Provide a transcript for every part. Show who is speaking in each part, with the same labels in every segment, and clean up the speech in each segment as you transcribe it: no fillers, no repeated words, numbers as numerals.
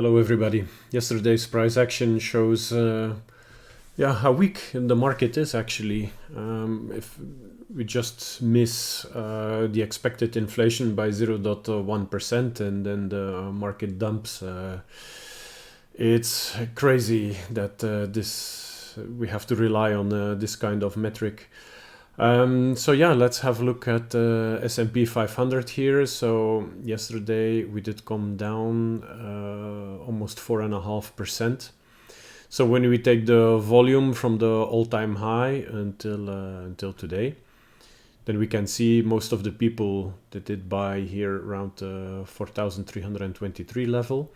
Speaker 1: Hello everybody. Yesterday's price action shows how weak the market is actually. If we just miss the expected inflation by 0.1% and then the market dumps, it's crazy that we have to rely on this kind of metric. Let's have a look at S&P 500 here. So yesterday we did come down almost 4.5%. So when we take the volume from the all-time high until today, then we can see most of the people that did buy here around 4,323 level.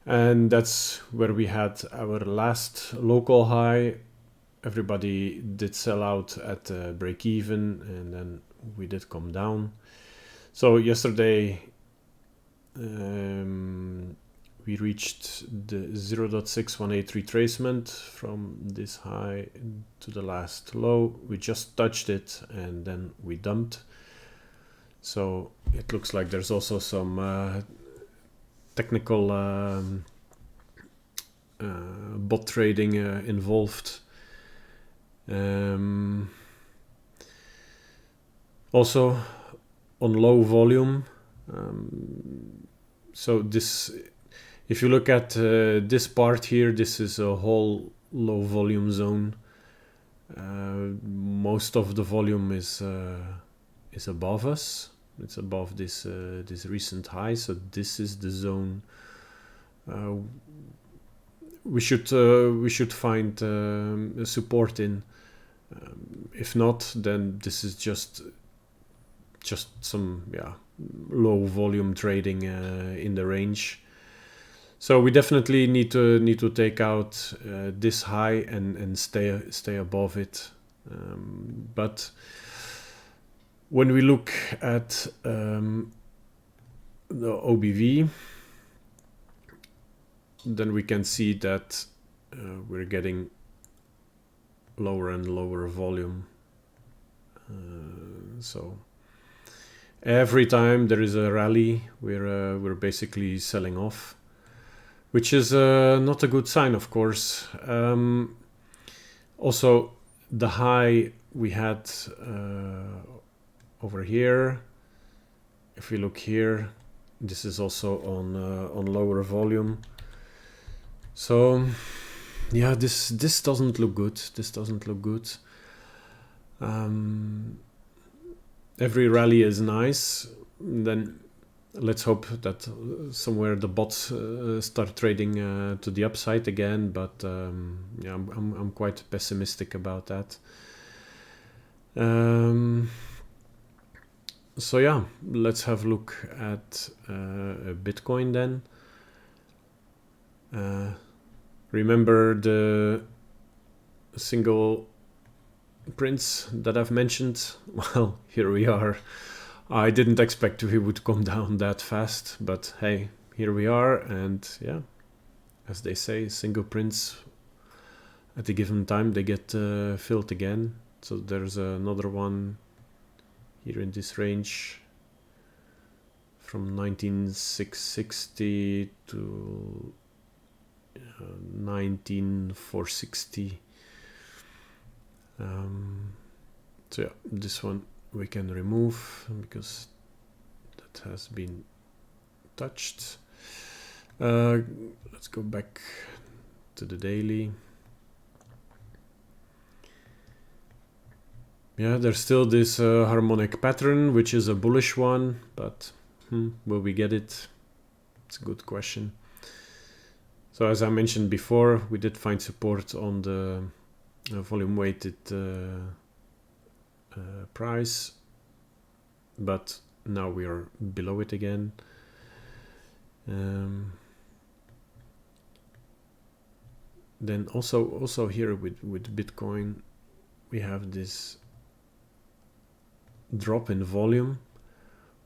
Speaker 1: And that's where we had our last local high. Everybody did sell out at break even, and then we did come down. So yesterday we reached the 0.618 retracement from this high to the last low. We just touched it and then we dumped. So it looks like there's also some technical bot trading involved. Also on low volume. So this, if you look at this part here, this is a whole low volume zone. Most of the volume is above us. It's above this recent high. So this is the zone we should find support in. If not, then this is just some low volume trading in the range. So we definitely need to take out this high and stay above it. But when we look at the OBV, then we can see that we're getting lower and lower volume. So every time there is a rally, we're basically selling off, which is not a good sign, of course. Also, the high we had over here, if we look here, this is also on lower volume. So yeah, this doesn't look good. This doesn't look good. Every rally is nice. Then let's hope that somewhere the bots start trading to the upside again. But I'm quite pessimistic about that. So yeah, let's have a look at Bitcoin then. Remember the single prints that I've mentioned? Well, here we are. I didn't expect he would come down that fast, but hey, here we are. And yeah, as they say, single prints at a given time, they get filled again. So there's another one here in this range from 19,660 to 19,460. So yeah, this one we can remove because that has been touched. Let's go back to the daily. Yeah, there's still this harmonic pattern, which is a bullish one, but will we get it? It's a good question. So as I mentioned before, we did find support on the volume weighted price, but now we are below it again. Then also here with Bitcoin, we have this drop in volume.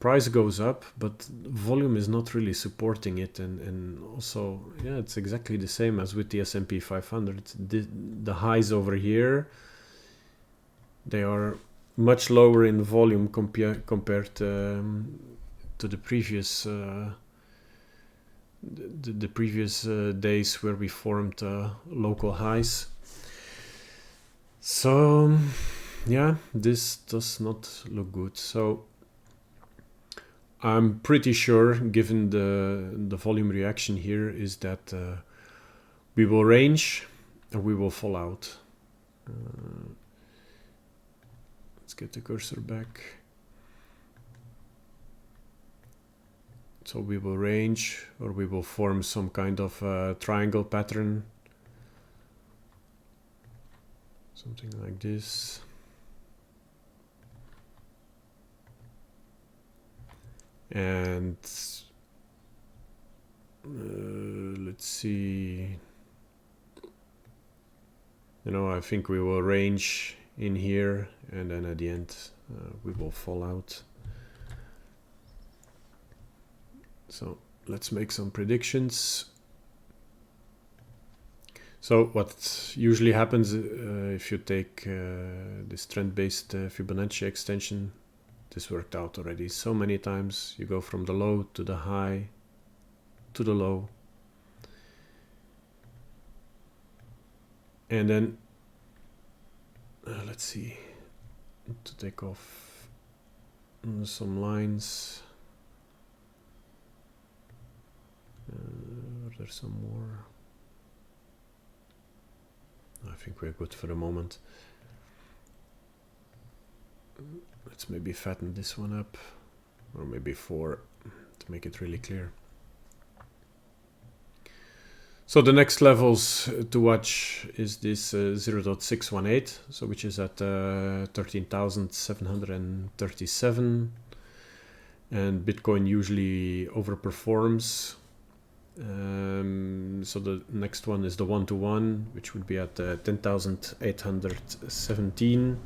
Speaker 1: Price goes up, but volume is not really supporting it, and also it's exactly the same as with the S&P 500. The highs over here, they are much lower in volume compared to the previous the previous days where we formed local highs. So yeah, this does not look good. So I'm pretty sure, given the volume reaction here, is that we will range and we will fall out. Let's get the cursor back. So we will range, or we will form some kind of triangle pattern. Something like this. And let's see. I think we will range in here, and then at the end we will fall out. So let's make some predictions. So what usually happens if you take this trend-based Fibonacci extension, this worked out already so many times. You go from the low to the high to the low. And then, let's see, to take off some lines. Are there some more? I think we're good for the moment. Let's maybe fatten this one up, or maybe 4 to make it really clear. So the next levels to watch is this 0.618, so which is at 13,737, and Bitcoin usually overperforms. So the next one is the 1-to-1, which would be at 10,817.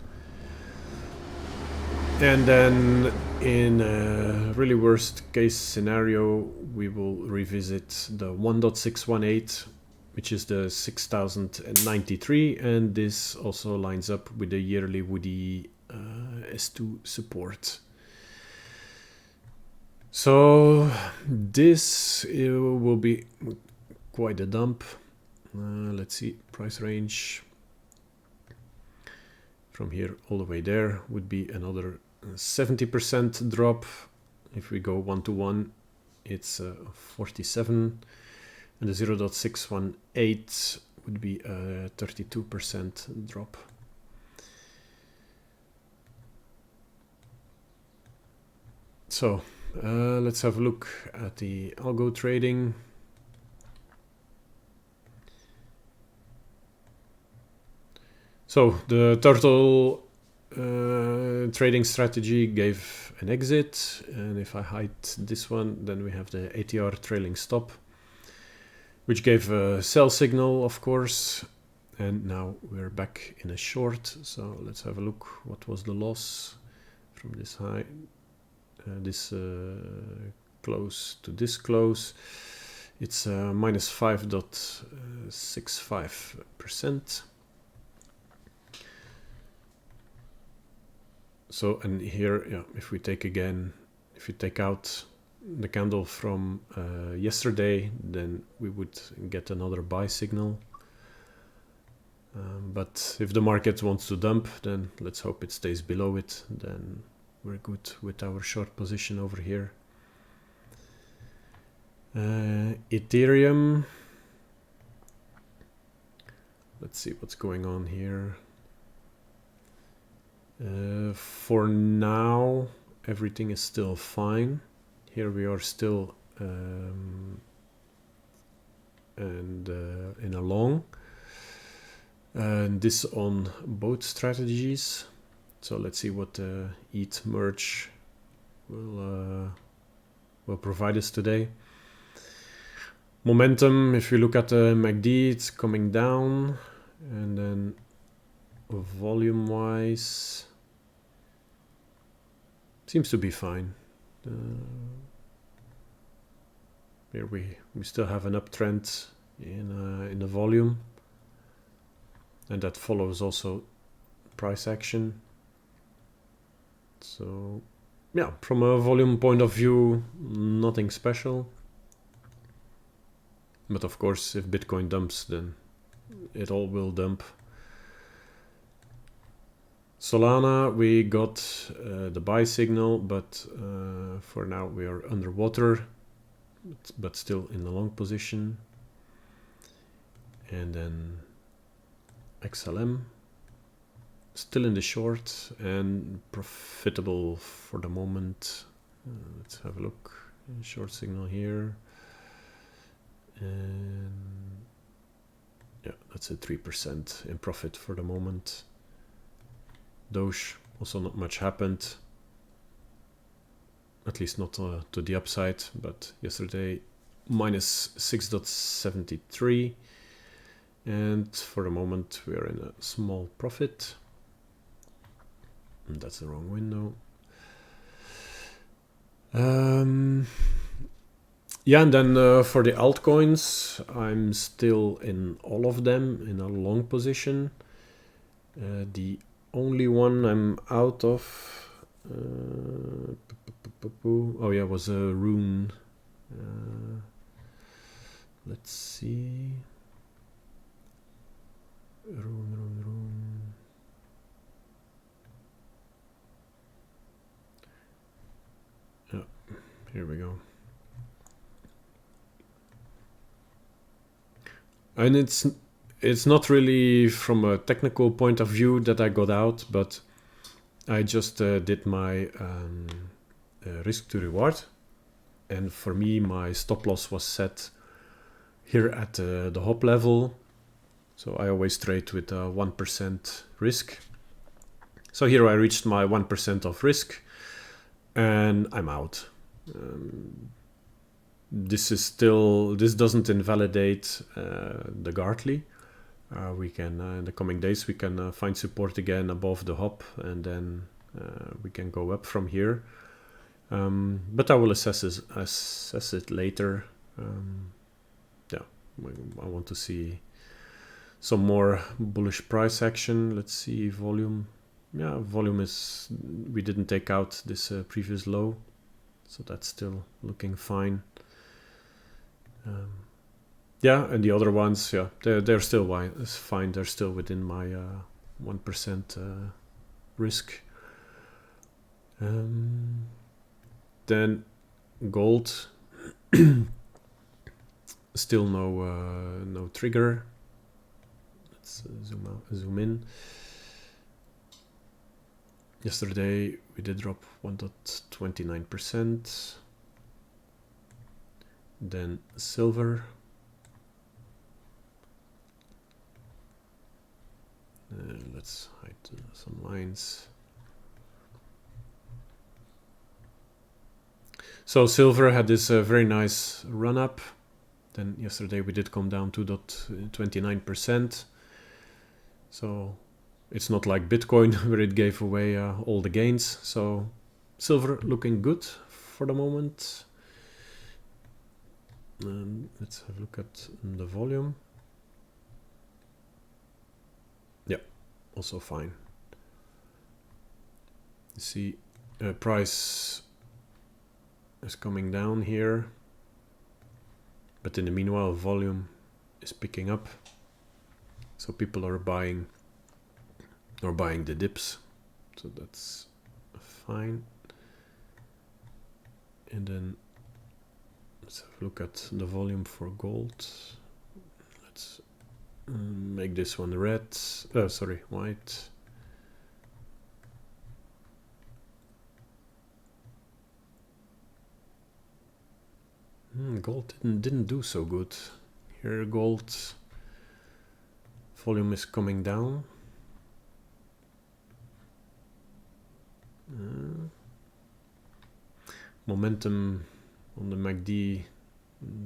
Speaker 1: And then in a really worst case scenario, we will revisit the 1.618, which is the 6,093, and this also lines up with the yearly Woody S2 support. So this will be quite a dump. Let's see, price range from here all the way there would be another 70% drop. If we go 1-to-1, it's 47, and the 0.618 would be a 32% drop. So let's have a look at the algo trading. So the turtle trading strategy gave an exit, and if I hide this one, then we have the ATR trailing stop, which gave a sell signal, of course, and now we're back in a short. So let's have a look. What was the loss from this high, this close to this close? It's minus 5.65%. So, and here, yeah, if we take out the candle from yesterday, then we would get another buy signal. But if the market wants to dump, then let's hope it stays below it. Then we're good with our short position over here. Ethereum. Let's see what's going on here. For now, everything is still fine. Here we are still in a long, and this on both strategies. So let's see what ETH merge will provide us today. Momentum, if you look at the MACD, it's coming down, and then volume wise seems to be fine. Here we still have an uptrend in the volume, and that follows also price action. So yeah, from a volume point of view, nothing special. But of course, if Bitcoin dumps, then it all will dump. Solana, we got the buy signal, but for now we are underwater, but still in the long position. And then XLM, still in the short and profitable for the moment. Let's have a look. Short signal here. And yeah, that's a 3% in profit for the moment. Doge, also not much happened, at least not to the upside, but yesterday minus 6.73, and for the moment we are in a small profit, and that's the wrong window. Yeah, and then for the altcoins, I'm still in all of them in a long position. The only one I'm out of, oh yeah, was a Rune. Let's see. Rune. Yeah, here we go. And it's not really from a technical point of view that I got out, but I just did my risk to reward. And for me, my stop loss was set here at the hop level. So I always trade with 1% risk. So here I reached my 1% of risk and I'm out. This doesn't invalidate the Gartley. We can in the coming days we can find support again above the hop, and then we can go up from here. But I will assess it later. Yeah, I want to see some more bullish price action. Let's see volume. Yeah, volume is, we didn't take out this previous low, so that's still looking fine. Yeah, and the other ones, yeah, they're still fine. They're still within my 1% risk. Then gold, still no trigger. Let's zoom in. Yesterday we did drop 1.29%. Then silver. Let's hide some lines. So silver had this very nice run up. Then yesterday we did come down 2.29%. So it's not like Bitcoin where it gave away all the gains. So silver looking good for the moment. Let's have a look at the volume. Yeah, also fine. You see, price is coming down here, but in the meanwhile, volume is picking up. So people are buying the dips. So that's fine. And then let's have a look at the volume for gold. Let's make this one red. Sorry, white. Gold didn't do so good. Here gold volume is coming down. Momentum on the MACD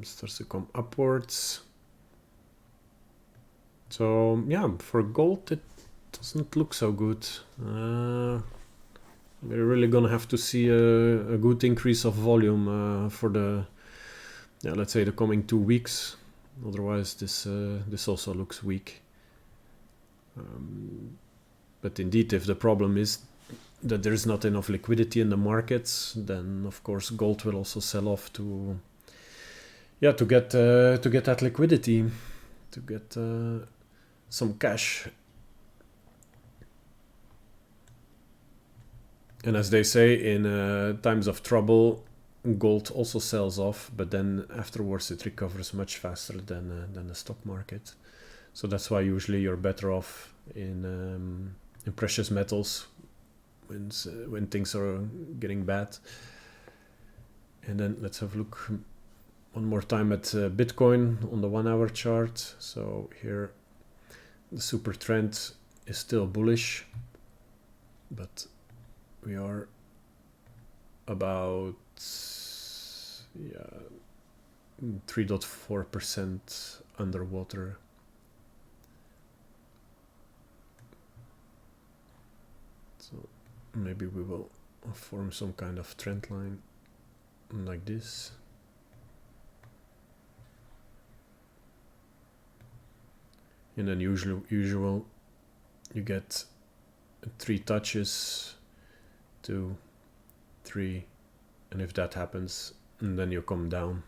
Speaker 1: starts to come upwards. So yeah, for gold it doesn't look so good. We're really gonna have to see a good increase of volume for the, let's say, the coming 2 weeks. Otherwise this also looks weak. But indeed, if the problem is that there's not enough liquidity in the markets, then of course gold will also sell off to yeah, to get that liquidity, to get some cash. And as they say, in times of trouble, gold also sells off, but then afterwards it recovers much faster than the stock market. So that's why usually you're better off in precious metals when things are getting bad. And then let's have a look one more time at Bitcoin on the 1 hour chart. So here the super trend is still bullish, but we are about 3.4% underwater. So maybe we will form some kind of trend line like this. And then usual you get 3 touches, 2, 3, and if that happens, and then you come down.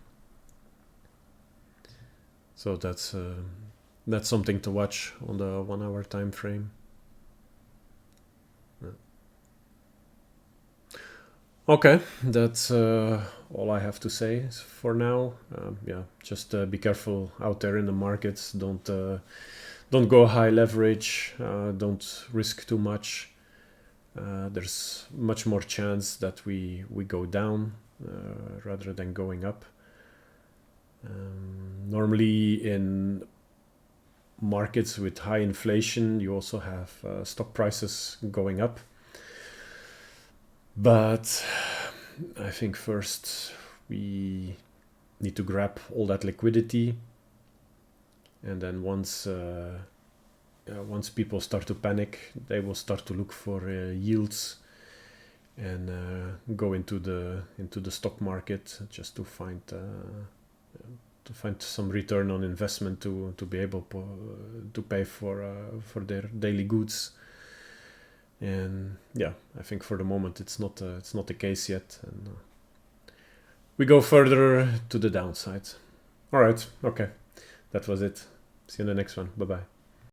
Speaker 1: So that's something to watch on the 1 hour time frame. Okay, that's all I have to say for now. Just be careful out there in the markets. Don't go high leverage. Don't risk too much. There's much more chance that we go down rather than going up. Normally in markets with high inflation, you also have stock prices going up. But I think first we need to grab all that liquidity, and then once people start to panic, they will start to look for yields and go into the stock market just to find some return on investment to be able to pay for their daily goods. And yeah, I think for the moment it's not the case yet, and we go further to the downside. All right, okay, that was it. See you in the next one. Bye bye.